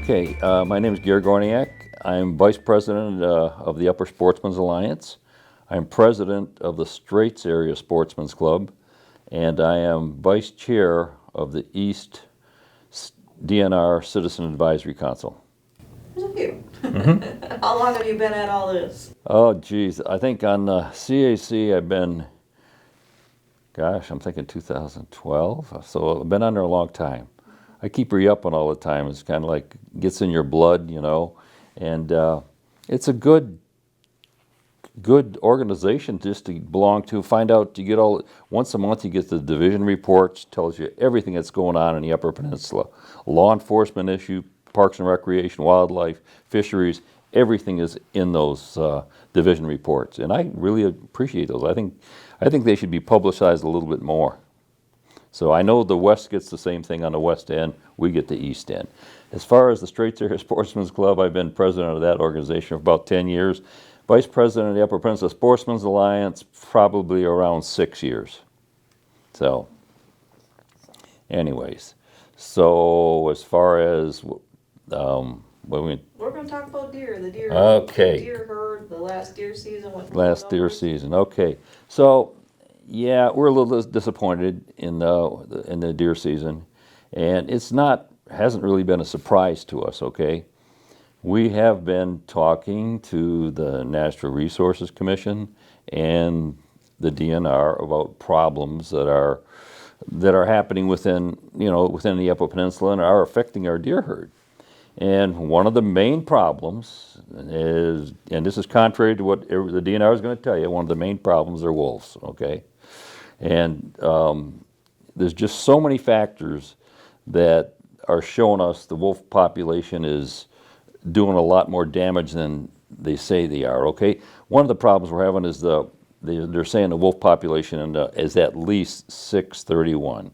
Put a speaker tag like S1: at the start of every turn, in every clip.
S1: Okay, my name is Gorniak. I'm Vice President of the Upper Sportsman's Alliance. I'm President of the Straits Area Sportsman's Club, and I am Vice Chair of the East DNR Citizen Advisory Council.
S2: There's a few. How long have you been at all this?
S1: Oh, geez, I think on CAC I've been, I'm thinking 2012, so I've been on there a long time. I keep re-upping all the time. It's kind of like gets in your blood, you know, and it's a good organization just to belong to. Find out, you get all, once a month you get the division reports, tells you everything that's going on in the Upper Peninsula. Law enforcement issue, parks and recreation, wildlife, fisheries, everything is in those division reports, and I really appreciate those. I think they should be publicized a little bit more. So I know the West gets the same thing on the West End, we get the East End. As far as the Straits Area Sportsman's Club, I've been president of that organization for about 10 years. Vice president of the Upper Peninsula Sportsman's Alliance, probably around 6 years. So, anyways, so as far as,
S2: We're going to talk about deer, the deer,
S1: Okay.
S2: the deer herd, the last deer season.
S1: Last deer season, okay. So, yeah, we're a little disappointed in the deer season, and hasn't really been a surprise to us, okay? We have been talking to the Natural Resources Commission and the DNR about problems that are happening within the Upper Peninsula and are affecting our deer herd. And one of the main problems is, and this is contrary to what the DNR is going to tell you, one of the main problems are wolves, okay? And there's just so many factors that are showing us the wolf population is doing a lot more damage than they say they are, okay? One of the problems we're having is they're saying the wolf population is at least 631.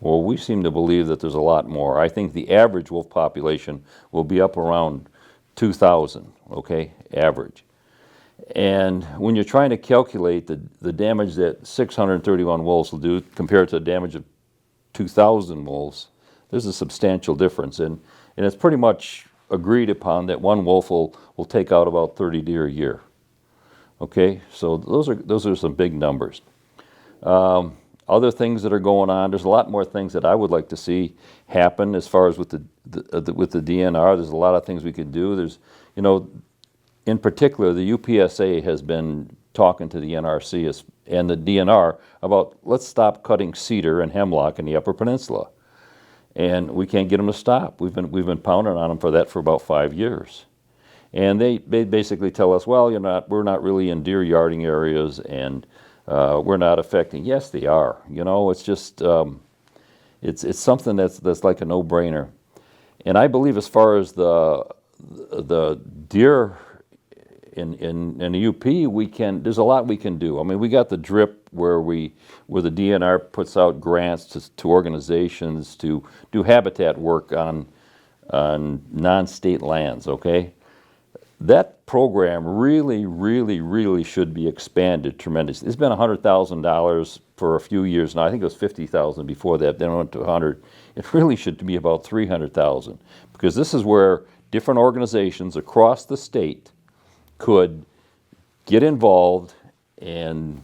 S1: Well, we seem to believe that there's a lot more. I think the average wolf population will be up around 2,000, okay, average. And when you're trying to calculate the damage that 631 wolves will do compared to the damage of 2,000 wolves, there's a substantial difference. And it's pretty much agreed upon that one wolf will take out about 30 deer a year. Okay, so those are some big numbers. Other things that are going on, there's a lot more things that I would like to see happen as far as with the DNR. There's a lot of things we could do. There's, in particular, the UPSA has been talking to the NRC and the DNR about, let's stop cutting cedar and hemlock in the Upper Peninsula. And we can't get them to stop. We've been pounding on them for that for about 5 years. And they basically tell us, well, we're not really in deer yarding areas, and we're not affecting. Yes, they are. It's just it's something that's like a no-brainer. And I believe as far as the deer in the UP, there's a lot we can do. I mean, we got the DRIP where the DNR puts out grants to organizations to do habitat work on non-state lands, okay? That program really, really, really should be expanded tremendously. It's been $100,000 for a few years now. I think it was $50,000 before that, then it went to 100. It really should be about $300,000, because this is where different organizations across the state could get involved and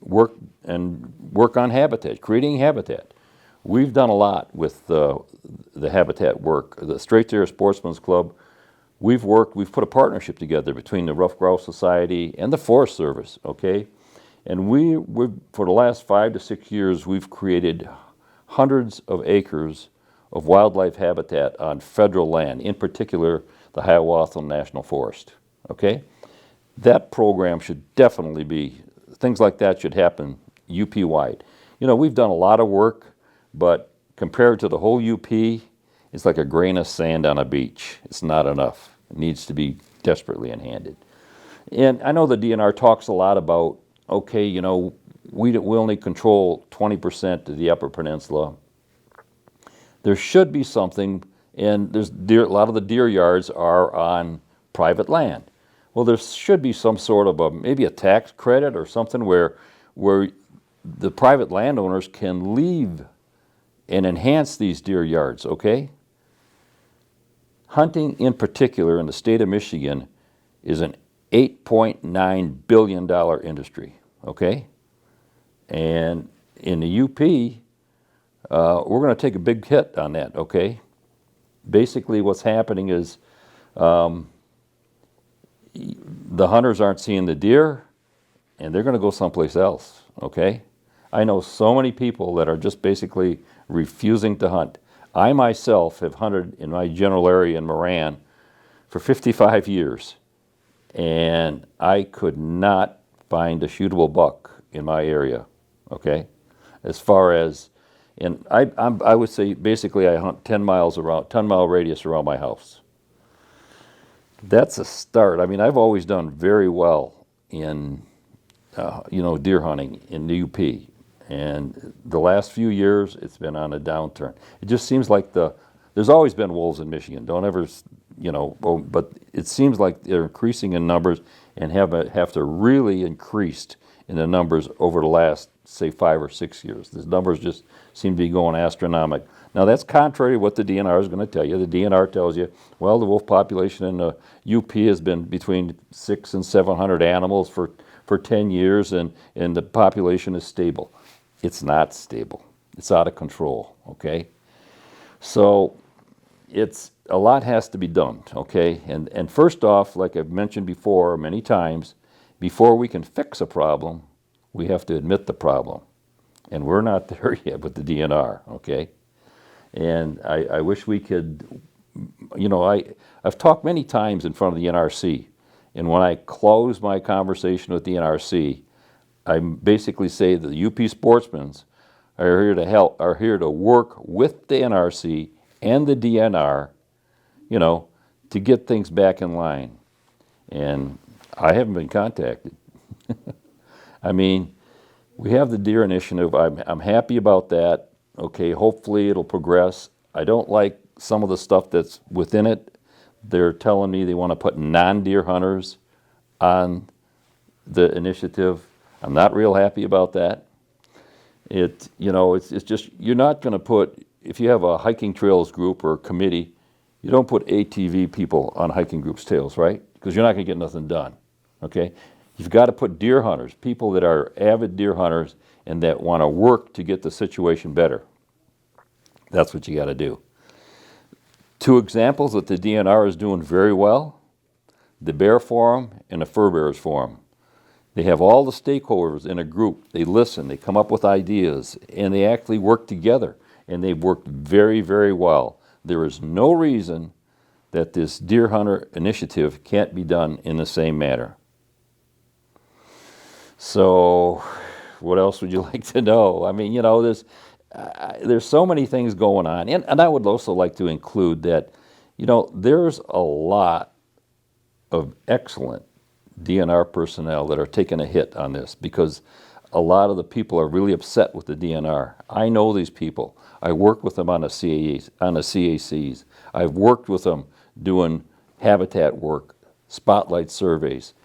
S1: work on habitat, creating habitat. We've done a lot with the habitat work. The Straits Area Sportsman's Club, we've put a partnership together between the Rough Grouse Society and the Forest Service, okay? And we for the last 5 to 6 years, we've created hundreds of acres of wildlife habitat on federal land, in particular the Hiawatha National Forest, okay? That program should definitely be, things like that should happen UP-wide. We've done a lot of work, but compared to the whole UP, it's like a grain of sand on a beach. It's not enough. It needs to be desperately enhanced. And I know the DNR talks a lot about, okay, we only control 20% of the Upper Peninsula. There should be something, and a lot of the deer yards are on private land. Well, there should be some sort of maybe a tax credit or something where the private landowners can leave and enhance these deer yards, okay? Hunting in particular in the state of Michigan is an $8.9 billion industry, okay? And in the UP, we're going to take a big hit on that, okay? Basically what's happening is the hunters aren't seeing the deer, and they're going to go someplace else, okay? I know so many people that are just basically refusing to hunt. I myself have hunted in my general area in Moran for 55 years, and I could not find a shootable buck in my area, okay? As far as, and I would say basically I hunt 10 mile radius around my house. That's a start. I mean, I've always done very well in, deer hunting in the UP. And the last few years, it's been on a downturn. It just seems like there's always been wolves in Michigan. Don't ever, but it seems like they're increasing in numbers and have to really increased in the numbers over the last, say, 5 or 6 years. The numbers just seem to be going astronomical. Now, that's contrary to what the DNR is going to tell you. The DNR tells you, well, the wolf population in the UP has been between 600 and 700 animals for 10 years, and the population is stable. It's not stable. It's out of control, okay? So a lot has to be done, okay? And first off, like I've mentioned before many times, before we can fix a problem, we have to admit the problem. And we're not there yet with the DNR, okay? And I wish we could, I've talked many times in front of the NRC, and when I close my conversation with the NRC, I basically say that the UP sportsmen are here to help, are here to work with the NRC and the DNR, to get things back in line. And I haven't been contacted. I mean, we have the deer initiative. I'm happy about that. Okay, hopefully it'll progress. I don't like some of the stuff that's within it. They're telling me they want to put non-deer hunters on the initiative. I'm not real happy about that. It's just, you're not going to put, if you have a hiking trails group or a committee, you don't put ATV people on hiking groups' tails, right? Because you're not going to get nothing done, okay? You've got to put deer hunters, people that are avid deer hunters and that want to work to get the situation better. That's what you got to do. 2 examples that the DNR is doing very well, the Bear Forum and the Fur Bearers Forum. They have all the stakeholders in a group. They listen, they come up with ideas, and they actually work together. And they've worked very, very well. There is no reason that this deer hunter initiative can't be done in the same manner. So, what else would you like to know? I mean, there's so many things going on. And I would also like to include that, there's a lot of excellent DNR personnel that are taking a hit on this because a lot of the people are really upset with the DNR. I know these people. I work with them on the CACs. I've worked with them doing habitat work, spotlight surveys,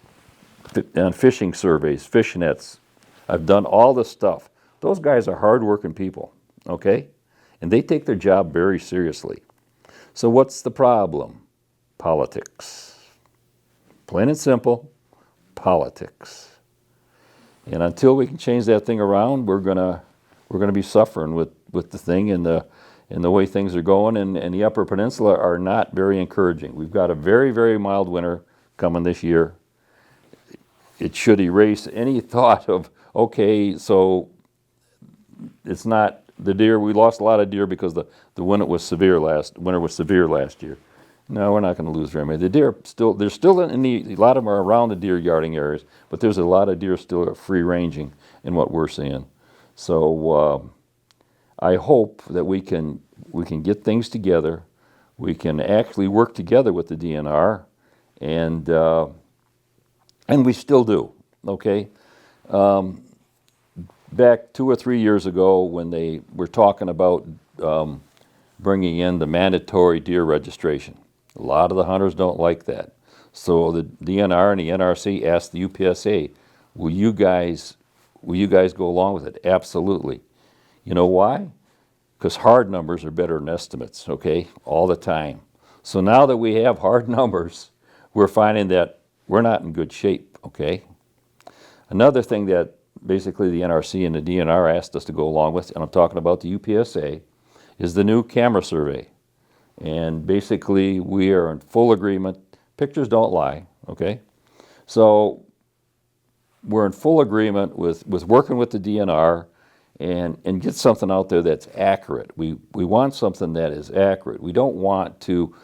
S1: and fishing surveys, fish nets. I've done all this stuff. Those guys are hard-working people, okay? And they take their job very seriously. So what's the problem? Politics. Plain and simple, politics. And until we can change that thing around, we're gonna be suffering with the thing and the way things are going. And the Upper Peninsula are not very encouraging. We've got a very, very mild winter coming this year. It should erase any thought of, okay, so it's not the deer. We lost a lot of deer because the winter was severe last year. No, we're not going to lose very many. The deer they're still a lot of them are around the deer yarding areas, but there's a lot of deer still free ranging in what we're seeing. So I hope that we can get things together. We can actually work together with the DNR, and we still do. Okay. Back 2 or 3 years ago, when they were talking about bringing in the mandatory deer registration, a lot of the hunters don't like that. So the DNR and the NRC asked the UPSA, will you guys go along with it? Absolutely. You know why? Because hard numbers are better than estimates, okay, all the time. So now that we have hard numbers, we're finding that we're not in good shape, okay? Another thing that basically the NRC and the DNR asked us to go along with, and I'm talking about the UPSA, is the new camera survey. And basically we are in full agreement. Pictures don't lie, okay? So we're in full agreement with working with the DNR and get something out there that's accurate. We want something that is accurate. We don't want to,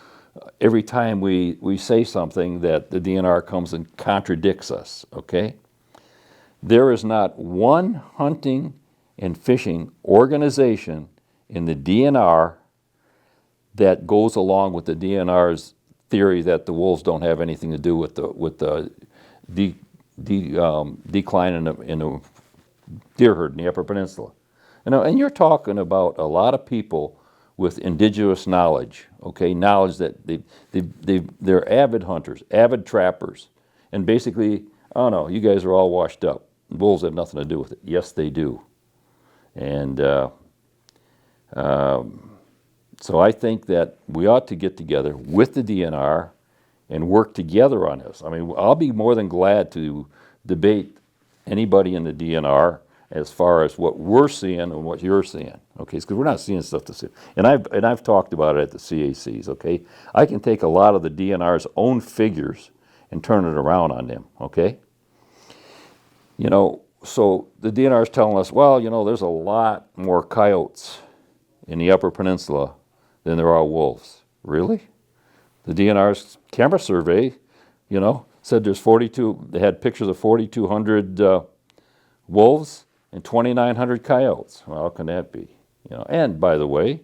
S1: every time we say something that the DNR comes and contradicts us, okay? There is not one hunting and fishing organization in the DNR that goes along with the DNR's theory that the wolves don't have anything to do with the decline in the deer herd in the Upper Peninsula. And you're talking about a lot of people with indigenous knowledge, okay, knowledge that they're avid hunters, avid trappers, and basically, oh no, you guys are all washed up. Wolves have nothing to do with it. Yes, they do. And so I think that we ought to get together with the DNR and work together on this. I mean, I'll be more than glad to debate anybody in the DNR as far as what we're seeing and what you're seeing, okay? Because we're not seeing stuff to see. And I've talked about it at the CACs, okay? I can take a lot of the DNR's own figures and turn it around on them, okay? You know, so the DNR is telling us, well, you know, there's a lot more coyotes in the Upper Peninsula than there are wolves. Really? The DNR's camera survey, you know, said there's 42, they had pictures of 4,200 wolves and 2,900 coyotes. Well, how can that be? You know, and by the way,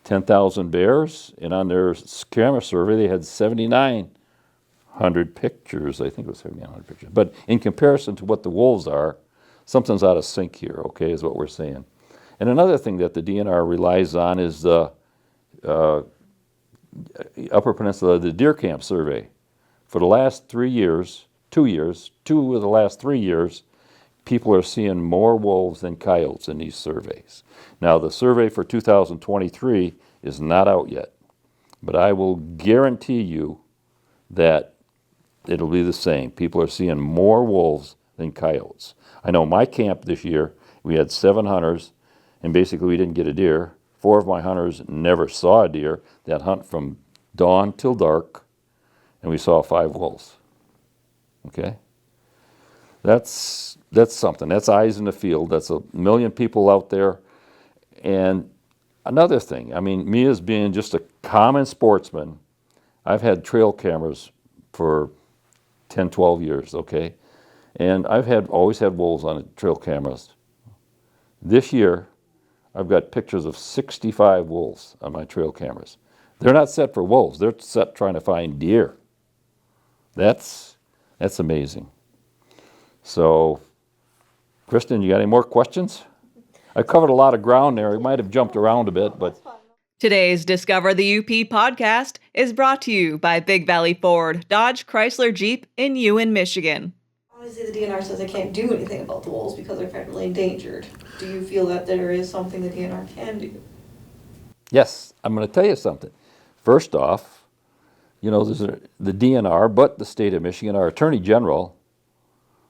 S1: 10,000 bears, and on their camera survey they had 7,900 pictures. I think it was 7,900 pictures. But in comparison to what the wolves are, something's out of sync here, okay, is what we're saying. And another thing that the DNR relies on is the Upper Peninsula, the deer camp survey. For the last 3 years, 2 years, 2 of the last 3 years, people are seeing more wolves than coyotes in these surveys. Now, the survey for 2023 is not out yet, but I will guarantee you that it'll be the same. People are seeing more wolves than coyotes. I know my camp this year, we had 7 hunters, and basically we didn't get a deer. 4 of my hunters never saw a deer. That hunt from dawn till dark, and we saw 5 wolves. Okay? That's something. That's eyes in the field. That's 1 million people out there. And another thing, I mean, me as being just a common sportsman, I've had trail cameras for 10, 12 years, okay? And I've always had wolves on the trail cameras. This year, I've got pictures of 65 wolves on my trail cameras. They're not set for wolves. They're set trying to find deer. That's amazing. So, Kristen, you got any more questions? I covered a lot of ground there. I might have jumped around a bit, but...
S3: Today's Discover the UP podcast is brought to you by Big Valley Ford, Dodge Chrysler Jeep in Ewan, Michigan.
S2: Obviously, the DNR says they can't do anything about the wolves because they're federally endangered. Do you feel that there is something the DNR can do?
S1: Yes, I'm going to tell you something. First off, you know, there's the DNR, but the state of Michigan, our Attorney General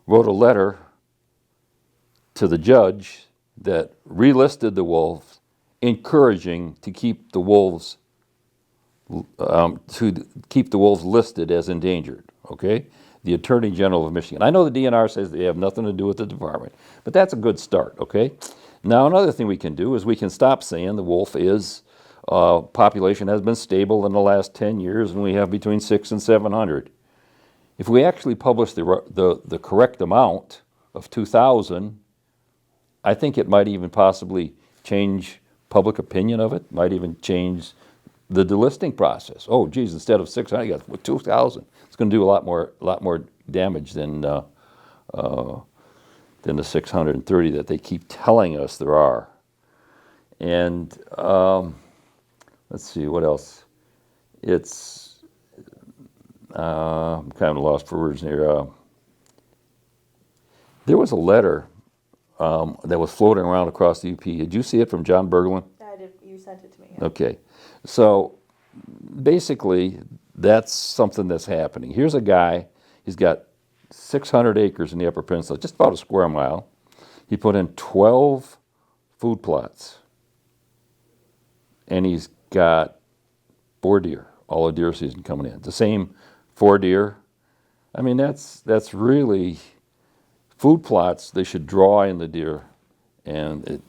S1: wrote a letter to the judge that relisted the wolves, encouraging to keep the wolves listed as endangered. Okay, the Attorney General of Michigan. I know the DNR says they have nothing to do with the department, but that's a good start. Okay, now another thing we can do is we can stop saying the wolf is population has been stable in the last 10 years, and we have between 600 and 700. If we actually publish the correct amount of 2,000, I think it might even possibly change public opinion of it, might even change the delisting process. Oh, geez, instead of 600, you got 2,000. It's going to do a lot more damage than the 630 that they keep telling us there are. And let's see, what else? I'm kind of lost for words here. There was a letter that was floating around across the UP. Did you see it from John Berglund?
S2: I did. You sent it to me.
S1: Okay. So basically, that's something that's happening. Here's a guy, he's got 600 acres in the Upper Peninsula, just about a square mile. He put in 12 food plots, and he's got 4 deer, all of deer season coming in. The same 4 deer. I mean, that's really food plots. They should draw in the deer, and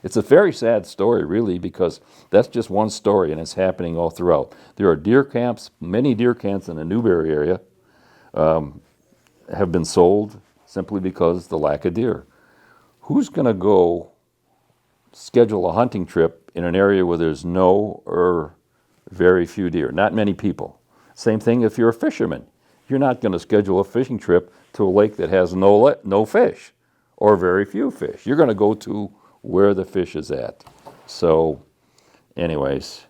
S1: it's a very sad story, really, because that's just one story, and it's happening all throughout. There are deer camps, many deer camps in the Newberry area have been sold simply because the lack of deer. Who's going to go schedule a hunting trip in an area where there's no or very few deer? Not many people. Same thing if you're a fisherman. You're not going to schedule a fishing trip to a lake that has no fish or very few fish. You're going to go to where the fish is at. So, anyways,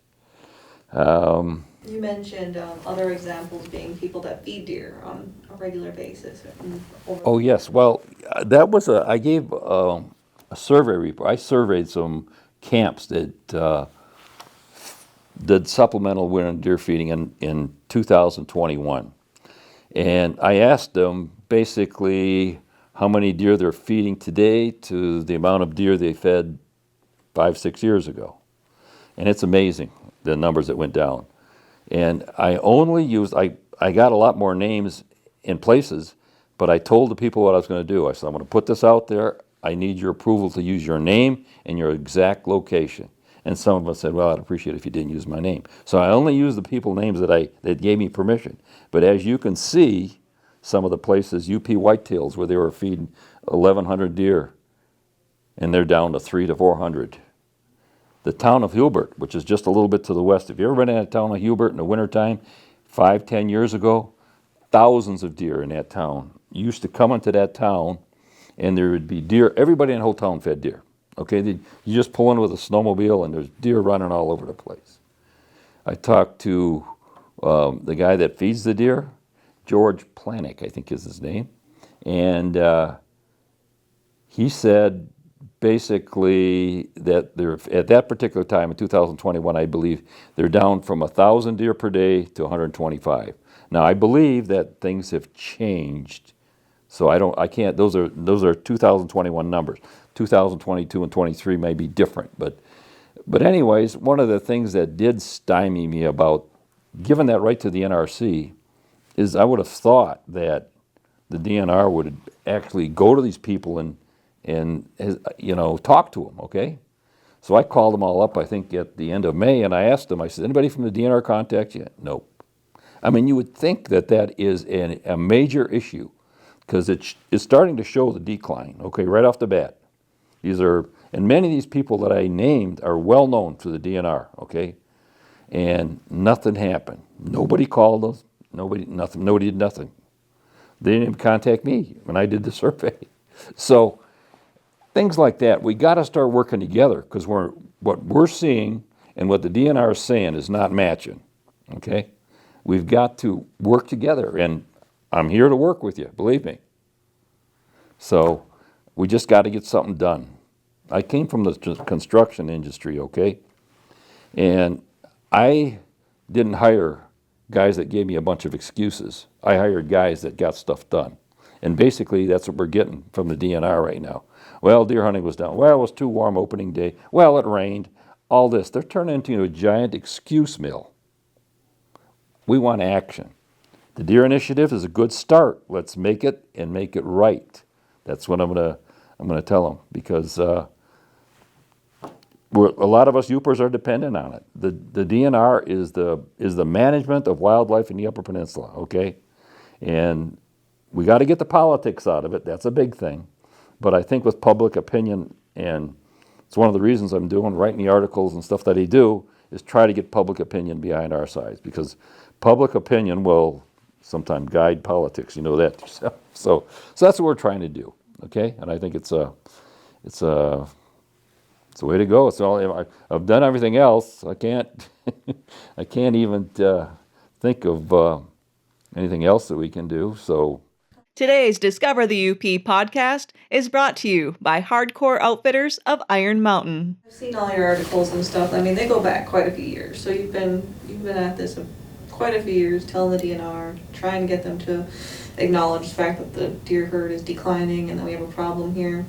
S2: You mentioned other examples being people that feed deer on a regular basis.
S1: oh yes. Well, I gave a survey report. I surveyed some camps that did supplemental winter deer feeding in 2021. And I asked them basically how many deer they're feeding today to the amount of deer they fed 5, 6 years ago. And it's amazing, the numbers that went down. And I got a lot more names in places, but I told the people what I was going to do. I said, I'm going to put this out there. I need your approval to use your name and your exact location. And some of us said, well, I'd appreciate it if you didn't use my name. So I only used the people names that gave me permission. But as you can see, some of the places, UP Whitetails, where they were feeding 1,100 deer, and they're down to 300 to 400. The town of Hubert, which is just a little bit to the west. If you ever been in the town of Hubert in the wintertime, 5, 10 years ago, thousands of deer in that town. You used to come into that town, and there would be deer. Everybody in the whole town fed deer. Okay, you just pull in with a snowmobile, and there's deer running all over the place. I talked to the guy that feeds the deer, George Planick, I think is his name, and he said basically that they're at that particular time in 2021, I believe they're down from 1,000 deer per day to 125. Now I believe that things have changed, so I can't. Those are 2021 numbers. 2022 and 23 may be different, but anyways, one of the things that did stymie me about giving that right to the NRC is I would have thought that the DNR would actually go to these people and talk to them, okay? So I called them all up, I think, at the end of May, and I asked them, I said, anybody from the DNR contact you? Nope. I mean, you would think that is a major issue, because it's starting to show the decline, okay, right off the bat. And many of these people that I named are well known to the DNR, okay? And nothing happened. Nobody called us, nobody did nothing. They didn't even contact me when I did the survey. So things like that, we got to start working together, because what we're seeing and what the DNR is saying is not matching, okay? We've got to work together, and I'm here to work with you, believe me. So we just got to get something done. I came from the construction industry, okay? And I didn't hire guys that gave me a bunch of excuses. I hired guys that got stuff done. And basically, that's what we're getting from the DNR right now. Well, deer hunting was down. Well, it was too warm opening day. Well, it rained. All this. They're turning into a giant excuse mill. We want action. The Deer Initiative is a good start. Let's make it and make it right. That's what I'm gonna tell them, because a lot of us Yoopers are dependent on it. The DNR is the management of wildlife in the Upper Peninsula, okay? And we got to get the politics out of it. That's a big thing. But I think with public opinion, and it's one of the reasons I'm writing the articles and stuff that I do, is try to get public opinion behind our sides, because public opinion will sometimes guide politics. You know that yourself. So that's what we're trying to do, okay? And I think it's a way to go. I've done everything else. I can't I can't even think of anything else that we can do. So
S3: Today's Discover the UP podcast is brought to you by Hardcore Outfitters of Iron Mountain.
S2: I've seen all your articles and stuff. I mean, they go back quite a few years. So you've been at this quite a few years, telling the DNR, trying to get them to acknowledge the fact that the deer herd is declining and that we have a problem here.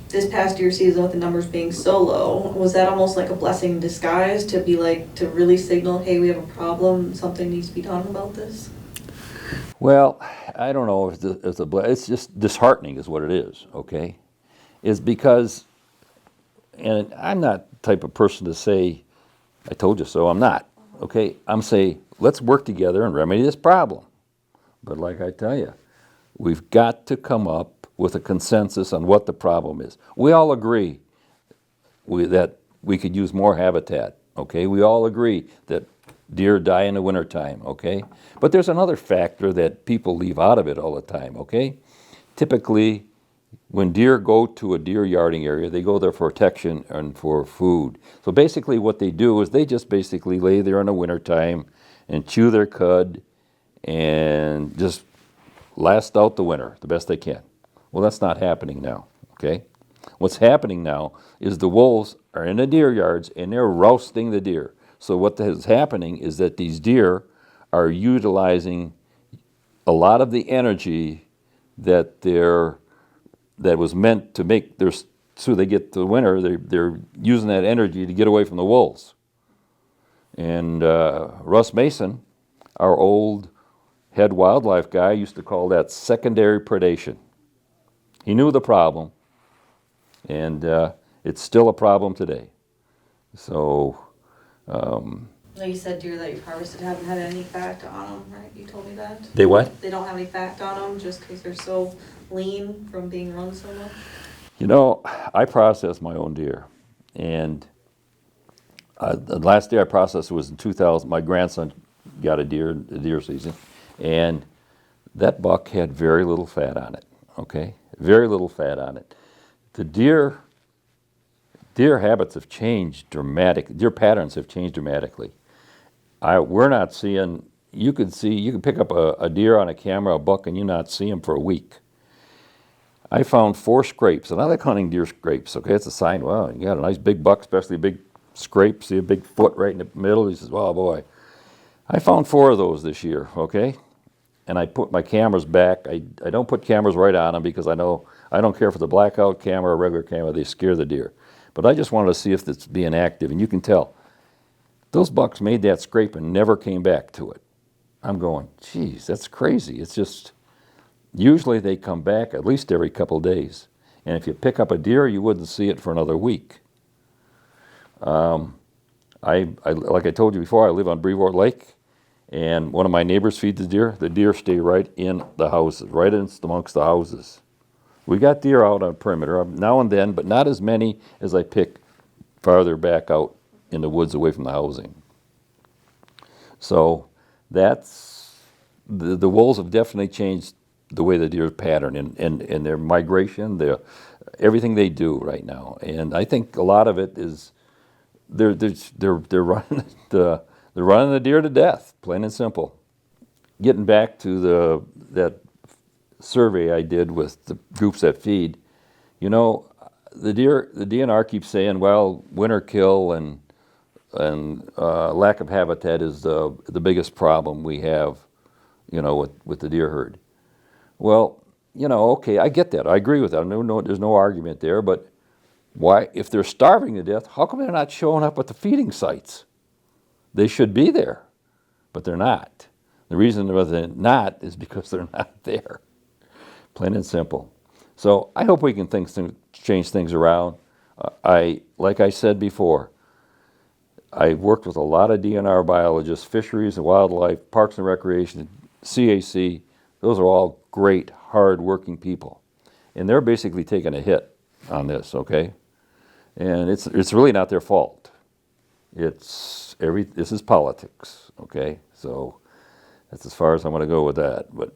S2: This past deer season, with the numbers being so low, was that almost like a blessing in disguise to be like, to really signal, hey, we have a problem, something needs to be done about this?
S1: Well, I don't know if it's just disheartening is what it is, okay? Is because, and I'm not the type of person to say, I told you so, I'm not, okay? I'm saying, let's work together and remedy this problem. But like I tell you, we've got to come up with a consensus on what the problem is. We all agree that we could use more habitat, okay? We all agree that deer die in the wintertime, okay? But there's another factor that people leave out of it all the time, okay? Typically, when deer go to a deer yarding area, they go there for protection and for food. So basically what they do is they just basically lay there in the wintertime and chew their cud and just last out the winter the best they can. Well, that's not happening now, okay? What's happening now is the wolves are in the deer yards and they're rousting the deer. So what is happening is that these deer are utilizing a lot of the energy that was meant to make their, so they get to the winter, they're using that energy to get away from the wolves. And Russ Mason, our old head wildlife guy, used to call that secondary predation. He knew the problem, and it's still a problem today. So,
S2: Like you said, deer that you've harvested haven't had any fat on them, right? You told me that.
S1: they what?
S2: They don't have any fat on them just because they're so lean from being run so much.
S1: You know, I process my own deer, and the last deer I processed was in 2000. My grandson got a deer season, and that buck had very little fat on it, okay? Very little fat on it. The deer habits have changed dramatically. Deer patterns have changed dramatically. We're not seeing, you can pick up a deer on a camera, a buck, and you not see him for a week. I found 4 scrapes, and I like hunting deer scrapes, okay? It's a sign, well, you got a nice big buck, especially a big scrape, see a big foot right in the middle. He says, oh boy. I found 4 of those this year, okay? And I put my cameras back. I don't put cameras right on them because I know I don't care if it's a blackout camera or a regular camera, they scare the deer. But I just wanted to see if it's being active, and you can tell. Those bucks made that scrape and never came back to it. I'm going, geez, that's crazy. It's just, usually they come back at least every couple of days. And if you pick up a deer, you wouldn't see it for another week. Like I told you before, I live on Brevoort Lake, and one of my neighbors feeds the deer. The deer stay right in the houses, right in amongst the houses. We got deer out on the perimeter now and then, but not as many as I pick farther back out in the woods away from the housing. So that's, the wolves have definitely changed the way the deer pattern and their migration, everything they do right now. And I think a lot of it is they're running they're running the deer to death, plain and simple. Getting back to that survey I did with the groups that feed, you know, the DNR keeps saying, well, winter kill and lack of habitat is the biggest problem we have, you know, with the deer herd. Well, you know, okay, I get that. I agree with that. There's no argument there. But why, if they're starving to death, how come they're not showing up at the feeding sites? They should be there, but they're not. The reason they're not is because they're not there. Plain and simple. So I hope we can change things around. Like I said before, I worked with a lot of DNR biologists, fisheries and wildlife, parks and recreation, CAC. Those are all great, hard-working people. And they're basically taking a hit on this, okay? And it's really not their fault. This is politics, okay? So that's as far as I'm going to go with that. But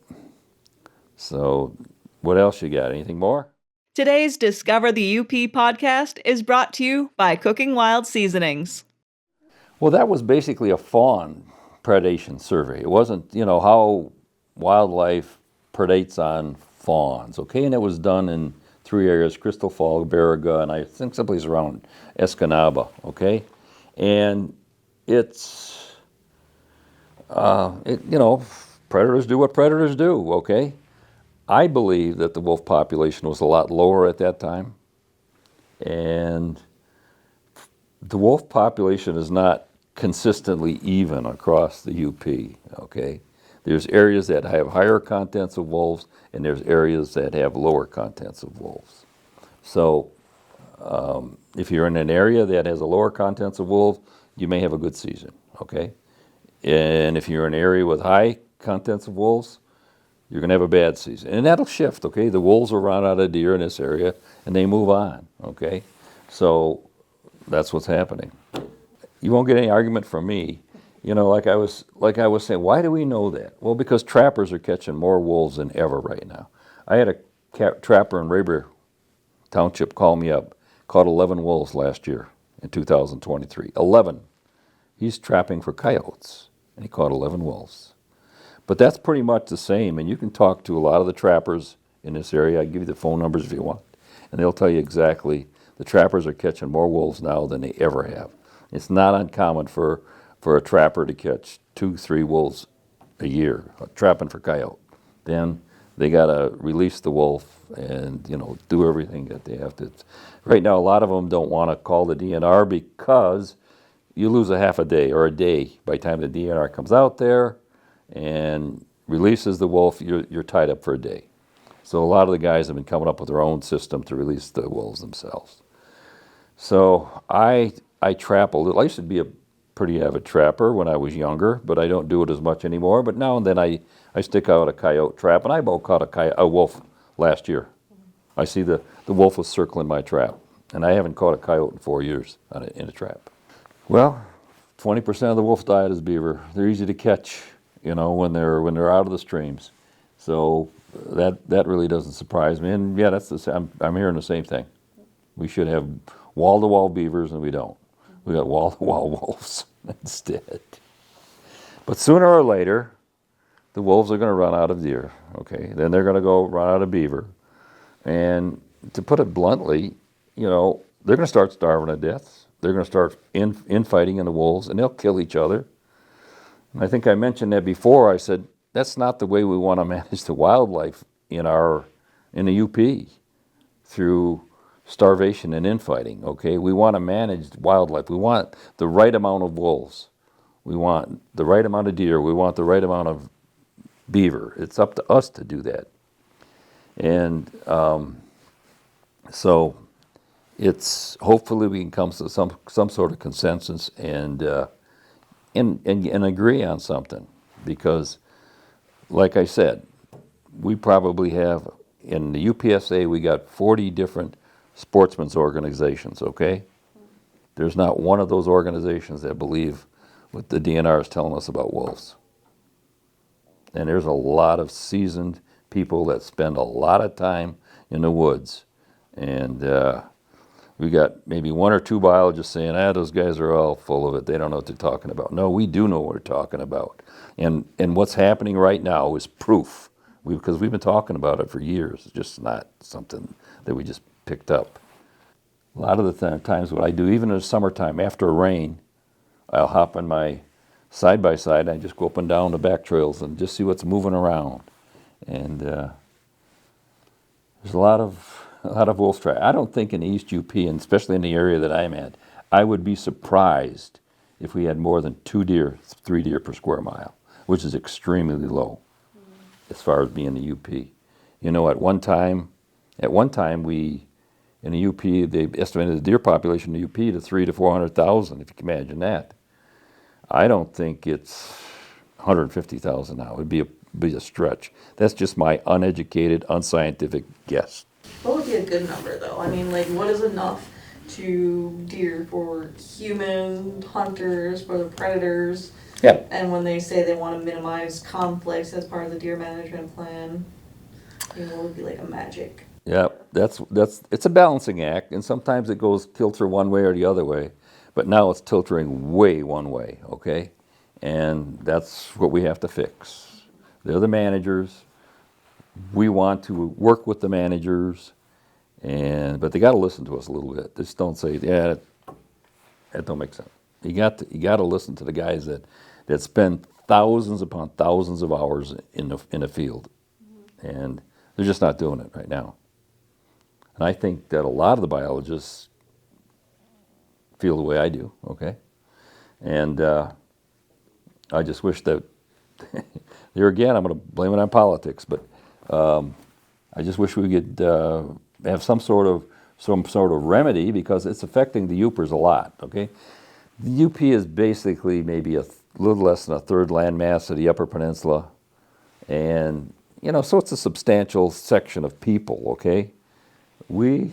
S1: so what else you got? Anything more?
S3: Today's Discover the UP podcast is brought to you by Cooking Wild Seasonings.
S1: Well, that was basically a fawn predation survey. It wasn't, you know, how wildlife predates on fawns, okay? And it was done in 3 areas, Crystal Falls, Baraga, and I think someplace around Escanaba, okay? And it's, predators do what predators do, okay? I believe that the wolf population was a lot lower at that time, and the wolf population is not consistently even across the UP, okay? There's areas that have higher contents of wolves, and there's areas that have lower contents of wolves. So if you're in an area that has a lower contents of wolves, you may have a good season, okay? And if you're in an area with high contents of wolves, you're going to have a bad season. And that'll shift, okay? The wolves will run out of deer in this area, and they move on, okay? So that's what's happening. You won't get any argument from me. Like I was saying, why do we know that? Well, because trappers are catching more wolves than ever right now. I had a trapper in Rayber Township call me up, caught 11 wolves last year in 2023. 11. He's trapping for coyotes, and he caught 11 wolves. But that's pretty much the same, and you can talk to a lot of the trappers in this area. I give you the phone numbers if you want, and they'll tell you exactly the trappers are catching more wolves now than they ever have. It's not uncommon for a trapper to catch 2-3 wolves a year, trapping for coyote. Then they got to release the wolf and do everything that they have to. Right now, a lot of them don't want to call the DNR because you lose a half a day or a day by the time the DNR comes out there and releases the wolf. You're tied up for a day. So a lot of the guys have been coming up with their own system to release the wolves themselves. So I trap a little. I used to be a pretty avid trapper when I was younger, but I don't do it as much anymore. But now and then I stick out a coyote trap, and I about caught a wolf last year. I see the wolf was circling my trap, and I haven't caught a coyote in 4 years in a trap. Well, 20% of the wolf's diet is beaver. They're easy to catch, when they're out of the streams. So that really doesn't surprise me. And yeah, that's the same. I'm hearing the same thing. We should have wall-to-wall beavers, and we don't. We got wall-to-wall wolves instead. But sooner or later, the wolves are going to run out of deer, okay? Then they're going to go run out of beaver. And to put it bluntly, they're going to start starving to death. They're going to start infighting in the wolves, and they'll kill each other. And I think I mentioned that before. I said, that's not the way we want to manage the wildlife in the UP through starvation and infighting, okay? We want to manage wildlife. We want the right amount of wolves. We want the right amount of deer. We want the right amount of beaver. It's up to us to do that. And so it's hopefully we can come to some sort of consensus and agree on something, because like I said, we probably have in the UPSA we got 40 different sportsmen's organizations, okay? There's not one of those organizations that believe what the DNR is telling us about wolves. And there's a lot of seasoned people that spend a lot of time in the woods. And we got maybe 1 or 2 biologists saying, those guys are all full of it. They don't know what they're talking about. No, we do know what we're talking about. And what's happening right now is proof. Because we've been talking about it for years. It's just not something that we just picked up. A lot of the times what I do, even in the summertime, after a rain, I'll hop on my side-by-side and I just go up and down the back trails and just see what's moving around. And there's a lot of wolf trap. I don't think in the East UP, and especially in the area that I'm at, I would be surprised if we had more than 3 deer per square mile, which is extremely low as far as being the UP. At one time we, in the UP, they estimated the deer population in the UP to 300,000 to 400,000, if you can imagine that. I don't think it's 150,000 now. It'd be a stretch. That's just my uneducated, unscientific guess.
S2: What would be a good number, though? I mean, what is enough to deer for human hunters, for the predators?
S1: Yeah.
S2: And when they say they want to minimize conflicts as part of the deer management plan, what would be a magic?
S1: Yeah, it's a balancing act, and sometimes it goes tilter one way or the other way, but now it's tilting way one way, okay? And that's what we have to fix. They're the managers. We want to work with the managers, but they got to listen to us a little bit. Just don't say, yeah, that don't make sense. You got to listen to the guys that spend thousands upon thousands of hours in the field, and they're just not doing it right now. And I think that a lot of the biologists feel the way I do. Okay, and I just wish that there again, I'm going to blame it on politics, but I just wish we could have some sort of remedy, because it's affecting the Upers a lot. Okay, the UP is basically maybe a little less than a third landmass of the Upper Peninsula, and so it's a substantial section of people. Okay, we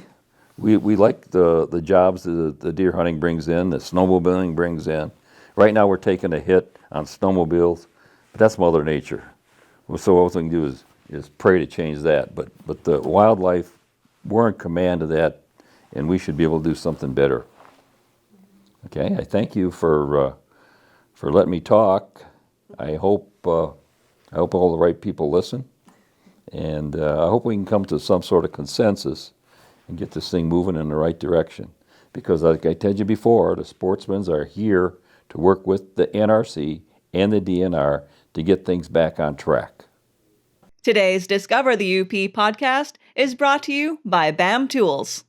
S1: like the jobs that the deer hunting brings in, the snowmobiling brings in. Right now we're taking a hit on snowmobiles, but that's Mother Nature. So all we can do is pray to change that. But the wildlife, we're in command of that, and we should be able to do something better. Okay, I thank you for letting me talk. I hope all the right people listen, and I hope we can come to some sort of consensus and get this thing moving in the right direction. Because like I told you before, the sportsmen are here to work with the NRC and the DNR to get things back on track.
S3: Today's Discover the UP podcast is brought to you by BAM Tools.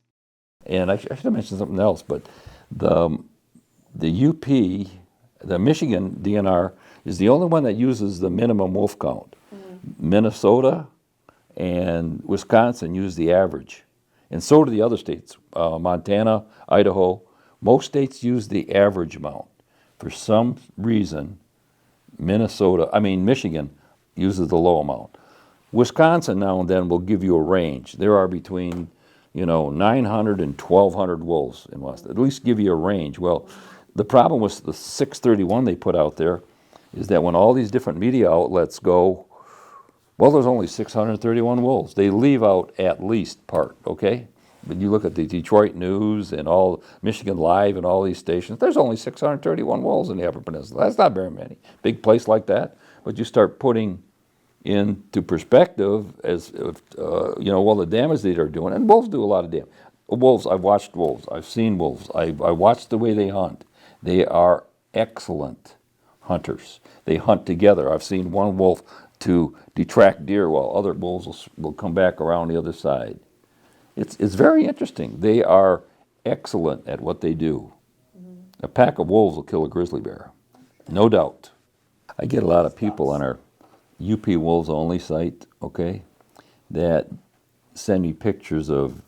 S1: And I should have mentioned something else, but the UP, the Michigan DNR, is the only one that uses the minimum wolf count. Minnesota and Wisconsin use the average. And so do the other states, Montana, Idaho. Most states use the average amount. For some reason, Michigan uses the low amount. Wisconsin now and then will give you a range. There are between 900 and 1,200 wolves in West. At least give you a range. Well, the problem with the 631 they put out there is that when all these different media outlets go, well, there's only 631 wolves. They leave out at least part, okay? But you look at the Detroit News and all Michigan Live and all these stations, there's only 631 wolves in the Upper Peninsula. That's not very many. Big place like that. But you start putting into perspective the damage they are doing. And wolves do a lot of damage. Wolves, I've watched wolves. I've seen wolves. I watched the way they hunt. They are excellent hunters. They hunt together. I've seen one wolf to detract deer while other wolves will come back around the other side. It's very interesting. They are excellent at what they do. A pack of wolves will kill a grizzly bear, no doubt. I get a lot of people on our UP Wolves Only site, okay, that send me pictures of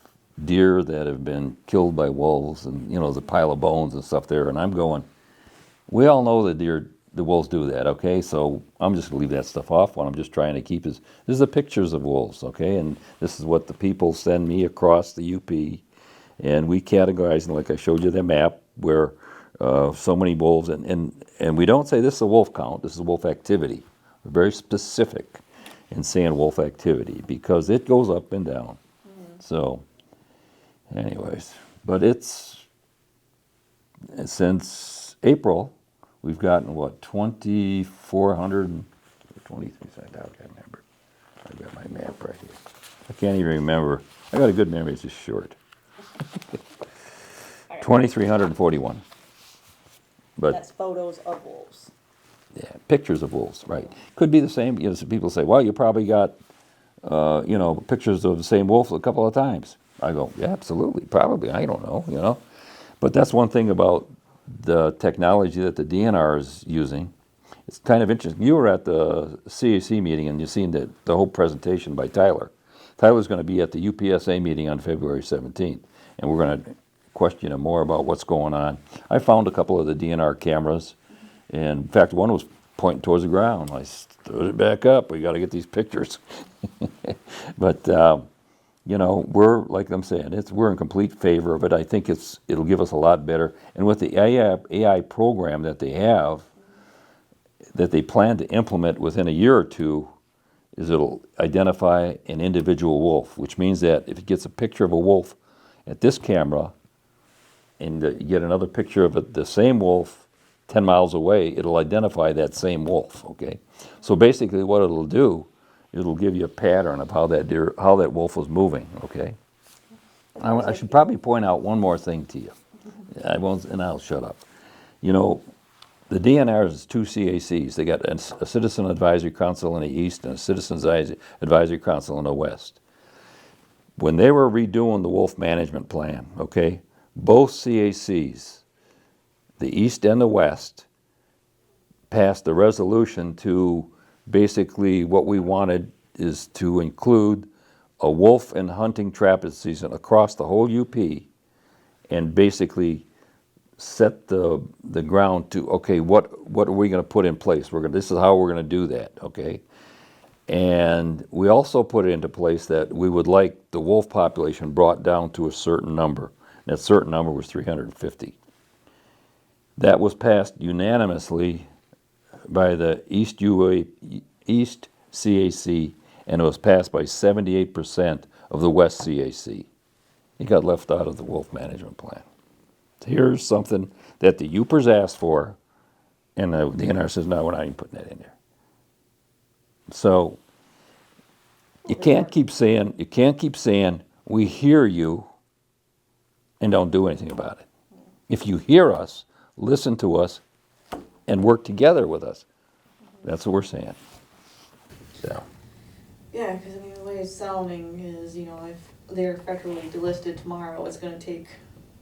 S1: deer that have been killed by wolves, and there's a pile of bones and stuff there, and I'm going, we all know that the wolves do that, okay? So I'm just going to leave that stuff off. What I'm just trying to keep is, this is the pictures of wolves, okay? And this is what the people send me across the UP. And we categorize, and like I showed you the map, where so many wolves, and we don't say this is a wolf count, this is a wolf activity. We're very specific in saying wolf activity, because it goes up and down. So, anyways, but since April, we've gotten, 2,400, 23, I can't remember. I've got my map right here. I can't even remember. I got a good memory, it's just short. 2,341. But
S4: That's photos of wolves.
S1: yeah, pictures of wolves, right. Could be the same, some people say, well, you probably got, pictures of the same wolf a couple of times. I go, yeah, absolutely, probably, I don't know, But that's one thing about the technology that the DNR is using. It's kind of interesting. You were at the CAC meeting and you've seen the whole presentation by Tyler. Tyler's going to be at the UPSA meeting on February 17th, and we're going to question him more about what's going on. I found a couple of the DNR cameras, and in fact, one was pointing towards the ground. I stood it back up. We got to get these pictures. But we're, like I'm saying, we're in complete favor of it. I think it'll give us a lot better. And with the AI program that they have, that they plan to implement within a year or two, is it'll identify an individual wolf, which means that if it gets a picture of a wolf at this camera, and you get another picture of the same wolf 10 miles away, it'll identify that same wolf, okay? So basically what it'll do, it'll give you a pattern of how that wolf was moving, okay? I should probably point out one more thing to you. I won't, and I'll shut up. You know, the DNR is 2 CACs. They got a Citizen Advisory Council in the east and a Citizens Advisory Council in the west. When they were redoing the wolf management plan, okay, both CACs, the east and the west, passed a resolution to basically what we wanted is to include a wolf and hunting trap season across the whole UP and basically set the ground to, okay, what are we going to put in place? This is how we're going to do that, okay? And we also put it into place that we would like the wolf population brought down to a certain number. That certain number was 350. That was passed unanimously by the East CAC, and it was passed by 78% of the West CAC. It got left out of the wolf management plan. Here's something that the Upers asked for, and the NR says, no, we're not even putting that in there. So you can't keep saying, we hear you, and don't do anything about it. If you hear us, listen to us, and work together with us. That's what we're saying. So.
S2: Yeah, because I mean, the way it's sounding is, you know, if they're federally delisted tomorrow, it's going to take,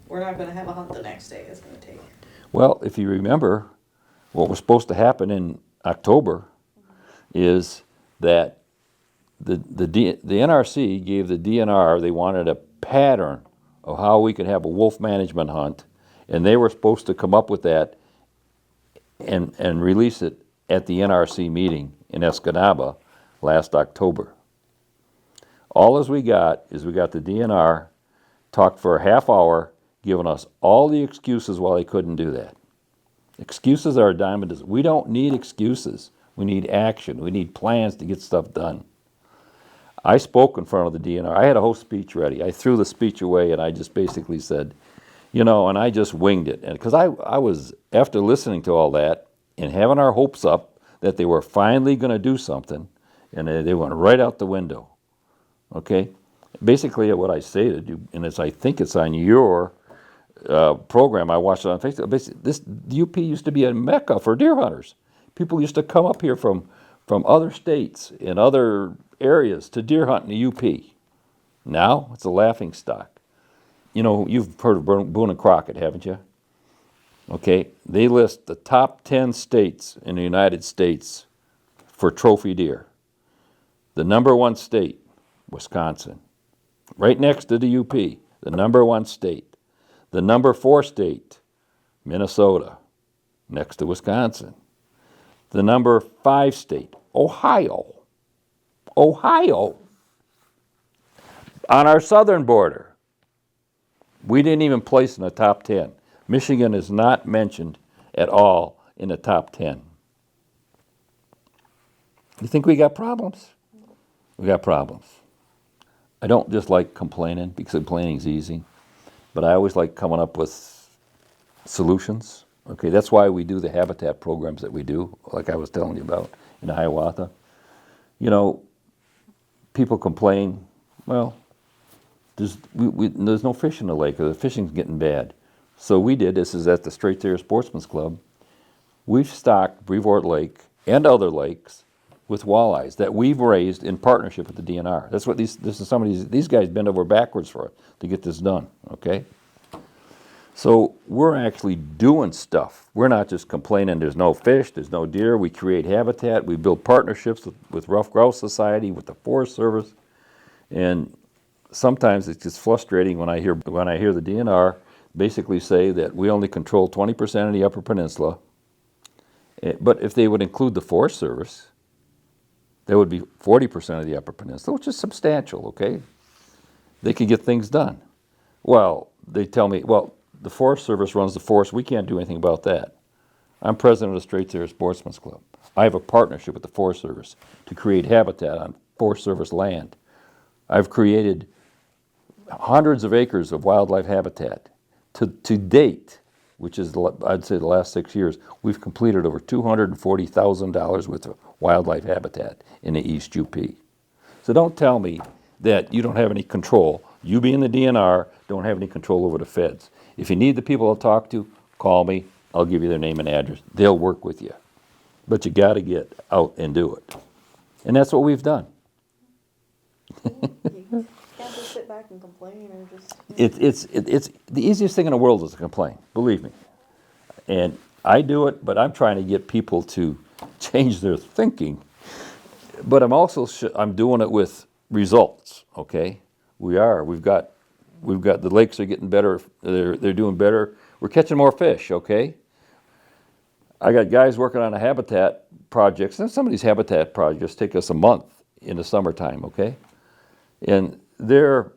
S2: we're not going to have a hunt the next day. It's going to take.
S1: Well, if you remember, what was supposed to happen in October is that the NRC gave the DNR, they wanted a pattern of how we could have a wolf management hunt, and they were supposed to come up with that and release it at the NRC meeting in Escanaba last October. All as we got is we got the DNR talked for a half hour, giving us all the excuses why they couldn't do that. Excuses are a dime a dozen. We don't need excuses. We need action. We need plans to get stuff done. I spoke in front of the DNR. I had a whole speech ready. I threw the speech away and I just basically said, you know, and I just winged it. And because I was, after listening to all that and having our hopes up that they were finally going to do something, and they went right out the window. Okay? Basically, what I stated, and I think it's on your program, I watched it on Facebook. Basically, the UP used to be a mecca for deer hunters. People used to come up here from other states and other areas to deer hunt in the UP. Now, it's a laughing stock. You know, you've heard of Boone and Crockett, haven't you? Okay, they list the top 10 states in the United States for trophy deer. The number one state, Wisconsin. Right next to the UP, the number one state. The number 4 state, Minnesota, next to Wisconsin. The number 5 state, Ohio. Ohio. On our southern border. We didn't even place in the top 10. Michigan is not mentioned at all in the top 10. You think we got problems? We got problems. I don't just like complaining because complaining's easy, but I always like coming up with solutions. Okay, that's why we do the habitat programs that we do, like I was telling you about in Hiawatha. You know, people complain, well, there's no fish in the lake, or the fishing's getting bad. So this is at the Straight There Sportsman's Club. We've stocked Brevoort Lake and other lakes with walleyes that we've raised in partnership with the DNR. That's what these guys bend over backwards for to get this done, okay? So we're actually doing stuff. We're not just complaining there's no fish, there's no deer. We create habitat. We build partnerships with Rough Grouse Society, with the Forest Service. And sometimes it's just frustrating when I hear the DNR basically say that we only control 20% of the Upper Peninsula. But if they would include the Forest Service, that would be 40% of the Upper Peninsula, which is substantial, okay? They could get things done. Well, they tell me, well, the Forest Service runs the forest. We can't do anything about that. I'm president of the Straight There Sportsman's Club. I have a partnership with the Forest Service to create habitat on Forest Service land. I've created hundreds of acres of wildlife habitat. To date, which is, I'd say, the last 6 years, we've completed over $240,000 worth of wildlife habitat in the East UP. So don't tell me that you don't have any control. You being the DNR don't have any control over the feds. If you need the people to talk to, call me. I'll give you their name and address. They'll work with you. But you got to get out and do it. And that's what we've done.
S2: You can't just sit back and complain or just.
S1: It's the easiest thing in the world is to complain, believe me. And I do it, but I'm trying to get people to change their thinking. But I'm doing it with results, okay? We are. We've got the lakes are getting better. They're doing better. We're catching more fish, okay? I got guys working on a habitat projects, and some of these habitat projects take us a month in the summertime, okay? And they're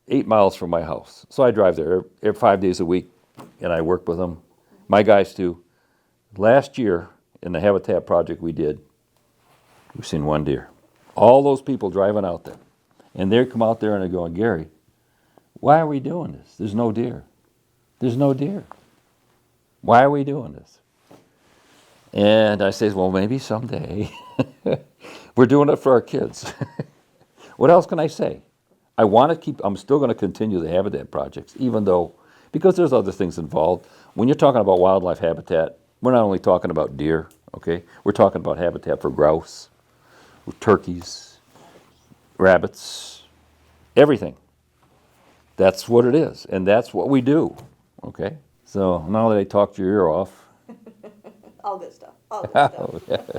S1: 8 miles from my house. So I drive there every 5 days a week, and I work with them. My guys too. Last year, in the habitat project we did, we've seen one deer. All those people driving out there. And they come out there and they're going, Gary, why are we doing this? There's no deer. There's no deer. Why are we doing this? And I say, well, maybe someday. We're doing it for our kids. What else can I say? I'm still going to continue the habitat projects, even though, because there's other things involved. When you're talking about wildlife habitat, we're not only talking about deer, okay? We're talking about habitat for grouse, turkeys, rabbits, everything. That's what it is, and that's what we do, okay? So now that I talked your ear off.
S2: All good stuff. All good stuff.